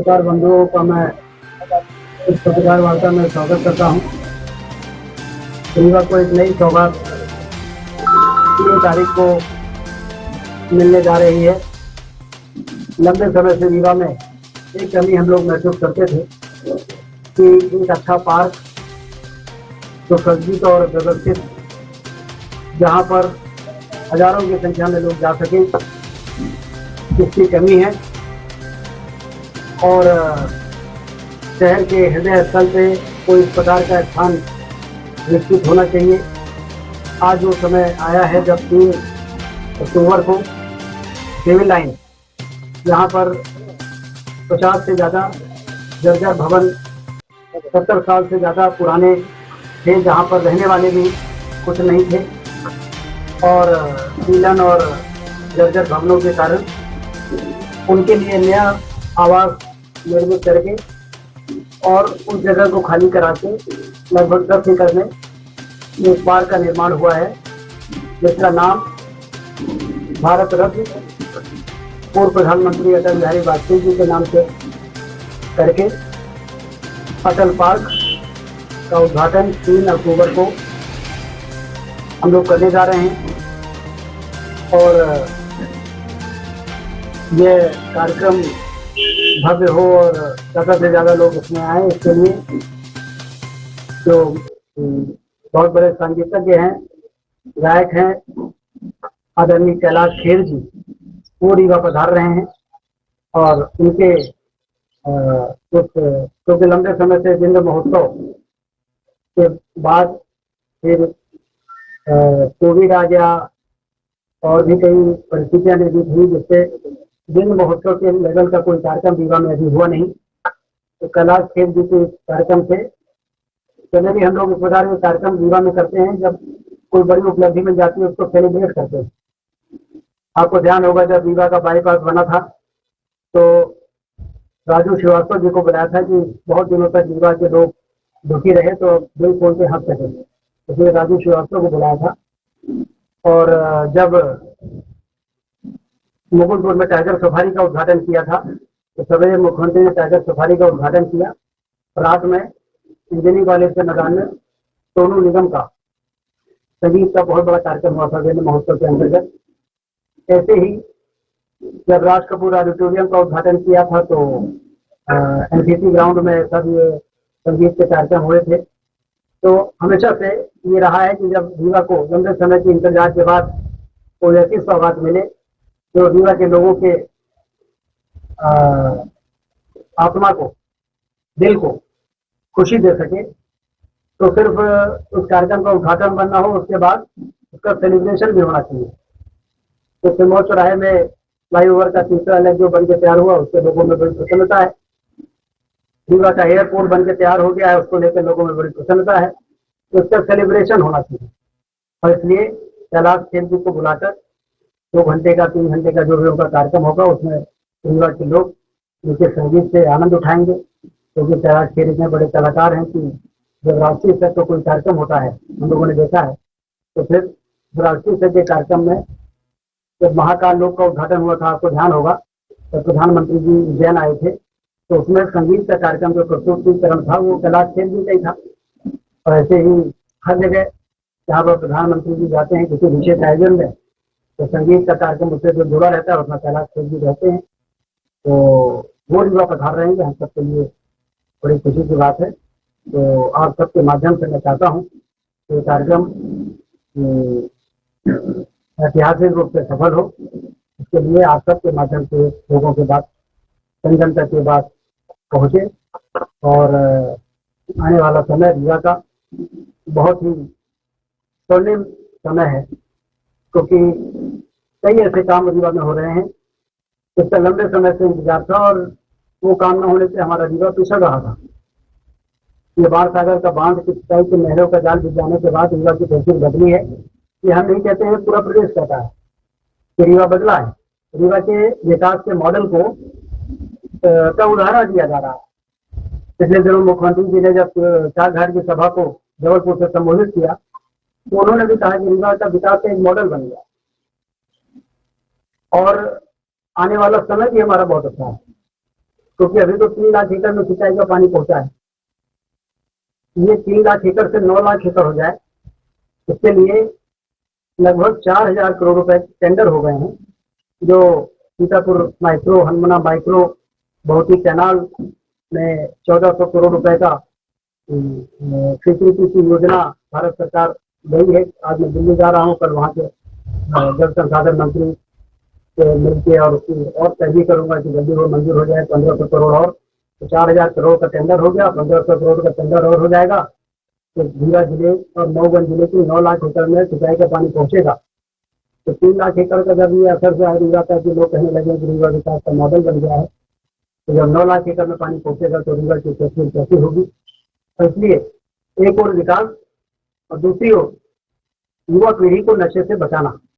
पत्रकार बंधुओं का मैं इस पत्रकार वार्ता में स्वागत करता हूँ। रीवा को एक नई सौगात 3 तारीख को मिलने जा रही है। लंबे समय से रीवा में एक कमी हम लोग महसूस करते थे कि एक अच्छा पार्क जो सुसज्जित और व्यवस्थित, जहाँ पर हजारों की संख्या में लोग जा सकें, इसकी कमी है। और शहर के हृदय स्थल पे कोई इस प्रकार का स्थान विकसित होना चाहिए। आज वो समय आया है जब 3 अक्टूबर को सिविल लाइन, जहाँ पर 50 से ज़्यादा जर्जर भवन 70 साल से ज़्यादा पुराने थे, जहाँ पर रहने वाले भी कुछ नहीं थे, और सीलन और जर्जर भवनों के कारण उनके लिए नया आवास निर्मित करके और उस जगह को खाली करा के लगभग 10 एकड़ में एक पार्क का निर्माण हुआ है, जिसका नाम भारत रत्न पूर्व प्रधानमंत्री अटल बिहारी वाजपेयी जी के नाम से करके अटल पार्क का उद्घाटन 3 अक्टूबर को हम लोग करने जा रहे हैं। और यह कार्यक्रम भव्य हो और ज़्यादा से ज़्यादा लोग उसमें आए, इसके लिए जो बहुत बड़े संगीतज्ञ हैं, गायक हैं, आदरणीय कैलाश खेर जी, वो रीवा पधार रहे हैं। और उनके कुछ क्योंकि लंबे समय से जिंद महोत्सव के बाद फिर कोविड आ गया और भी कई परिस्थितियां निर्मित हुई, जिससे जिंद महोत्सव के लेवल का कोई कार्यक्रम रीवा में अभी हुआ नहीं। तो कैलाश खेर जी के कार्यक्रम से जनरली हम लोग इस प्रकार के कार्यक्रम रीवा में करते हैं, जब कोई बड़ी उपलब्धि मिल जाती है उसको सेलिब्रेट करते हैं। आपको ध्यान होगा जब रीवा का बाईपास बना था तो राजू श्रीवास्तव जी को बुलाया था कि बहुत दिनों तक रीवा के लोग दुखी रहे तो दिल खोल के हंस सके, इसलिए राजू श्रीवास्तव को बुलाया था। और जब मुकुंदपुर में टाइगर सफारी का उद्घाटन किया था तो सवेरे मुख्यमंत्री ने टाइगर सफारी का उद्घाटन किया। रात में इंजीनियरिंग कॉलेज के मैदान में सोनू निगम का संगीत का बहुत बड़ा कार्यक्रम हुआ था जिंद महोत्सव के अंतर्गत। ऐसे ही जब राज कपूर ऑडिटोरियम का उद्घाटन किया था तो एनसीसी ग्राउंड में सब ये संगीत के कार्यक्रम हुए थे। तो हमेशा से ये रहा है कि जब रीवा को लंबे समय के इंतजार के बाद कोई ऐसी सौगात मिले जो रीवा के लोगों के आत्मा को, दिल को खुशी दे सके, तो सिर्फ उस कार्यक्रम का उद्घाटन बनना हो, उसके बाद उसका सेलिब्रेशन भी होना चाहिए। तो सिरमौर चौराहे में फ्लाईओवर का तीसरा लेग जो बन के तैयार हुआ, उसके लोगों में बड़ी प्रसन्नता है। रीवा का एयरपोर्ट बन के तैयार हो गया है, उसको लेकर लोगों में बड़ी प्रसन्नता है। तो उसका सेलिब्रेशन होना चाहिए, और इसलिए कैलाश खेर जी को बुलाकर 2 घंटे का 3 घंटे का जो भी उनका कार्यक्रम होगा उसमें रीवा के लोग उनके संगीत से आनंद उठाएंगे, क्योंकि कैलाश खेर इतने बड़े कलाकार हैं कि जब राष्ट्रीय स्तर पर कोई कार्यक्रम होता है, हम लोगों ने देखा है, तो फिर राष्ट्रीय स्तर के कार्यक्रम में जब महाकाल लोक का उद्घाटन हुआ था, आपको ध्यान होगा, तो प्रधानमंत्री जी उज्जैन आए थे, तो उसमें संगीत का कार्यक्रम जो प्रस्तुतिकरण था वो कैलाश खेर जी का ही था। और ऐसे ही हर जगह जहाँ पर प्रधानमंत्री जी जाते हैं किसी विशेष आयोजन में, तो संगीत का कार्यक्रम उससे जो जुड़ा रहता है उसमें कैलाश खेर जी रहते हैं। तो वो रीवा पधार रहे हैं, हम सबके लिए बड़ी खुशी की बात है। तो आप सबके माध्यम से मैं चाहता हूँ कि कार्यक्रम ऐतिहासिक रूप से सफल हो। इसके लिए आप सबके माध्यम से लोगों के बात, जन जन तक की बात पहुँचे, और आने वाला समय रीवा का बहुत ही स्वर्णिम समय है, क्योंकि कई ऐसे काम रीवा में हो रहे हैं जिसका लंबे समय से इंतजार था, और वो काम न होने से हमारा रीवा पिछड़ रहा था। ये बाढ़ सागर का बांध की सिंचाई के नहरों का जाल बिछ जाने के बाद रीवा की तहसील बदली है। ये हम नहीं कहते हैं, पूरा प्रदेश कहता है कि रीवा बदला है। रीवा के विकास के मॉडल को का उदाहरण दिया जा रहा है। पिछले दिनों मुख्यमंत्री जी ने जब चार घाट की सभा को जबलपुर से संबोधित किया तो उन्होंने भी कहा कि रीवा का विकास का एक मॉडल बन गया, और आने वाला समय भी हमारा बहुत अच्छा है। क्योंकि अभी तो 3 लाख एकड़ में सिंचाई का पानी पहुंचा है। ये 3 लाख एकड़ से 9 लाख एकड़ हो जाए, इसके लिए लगभग 4,000 करोड़ रुपए टेंडर हो गए हैं, जो Sitapur micro, Hanumana micro, Bahuti canal में 1400 करोड़ रुपए का स्वीकृति की योजना भारत सरकार गई है। आज मैं दिल्ली जा रहा हूँ, कल वहाँ के जल संसाधन मंत्री से मिलकर और उसकी और तहरीर करूंगा कि जल्दी वो मंजूर हो जाए 1500 करोड़ और, तो 4,000 करोड़ का टेंडर हो गया, 1500 करोड़ का टेंडर और हो जाएगा, तो रीवा जिले और मऊगंज जिले की 9 लाख एकड़ में सिंचाई का पानी पहुंचेगा। तो 3 लाख एकड़ का जब ये असर से रीवा का कि लोग कहने लगे कि रीवा विकास का मॉडल बन गया है, तो जब 9 लाख एकड़ में पानी पहुंचेगा तो रीवा की तस्वीर कैसी होगी। और इसलिए एक और विकास और दूसरी ओर युवा पीढ़ी को नशे से बचाना।